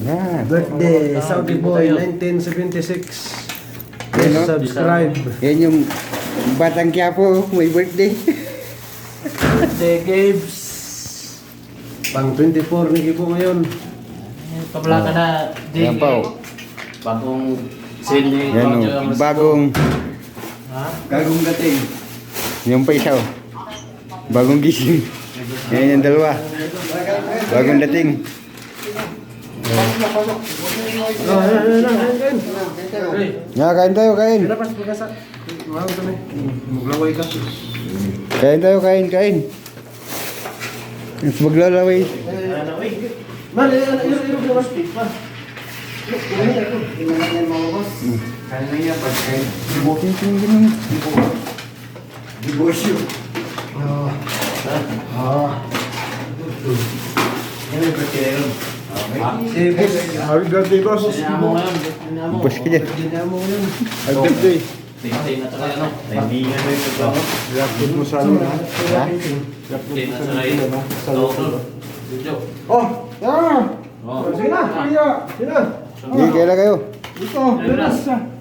Yan. Birthday, Saudi Boy, 1976. Yan, no? Subscribe. Yan yung Batang Quiapo, may birthday. Birthday, Gabes. Pang 24 ni Gibo ngayon. Pabla ka na, Yan pa, oh. Bagong sili. Yan o, bagong dating. Yung pa isa, oh. Bagong gising. Yan yung dalawa. Bagong dating. Nga, kain tayo, kain. Dapat pagkasa. Mahal kami. Maglaway ka. Kain tayo, kain. Mas maglalaway. Man, ilog na mas pig pa. Kaya na yan, pagkain. Dibosyo. Yan yung pagkain. Happy birthday, boss. Sinamo ngayon. Bus ka dyan. Dinamo yun. Happy birthday. Tingin na tayo, ano? Timingan mo yung ito. Laptop mo sa amin, ha? Tingin na tayo. Video. Oh! Ah! Oh. Sige na! Sige na! Hindi, kailan kayo? Ito! Bilas!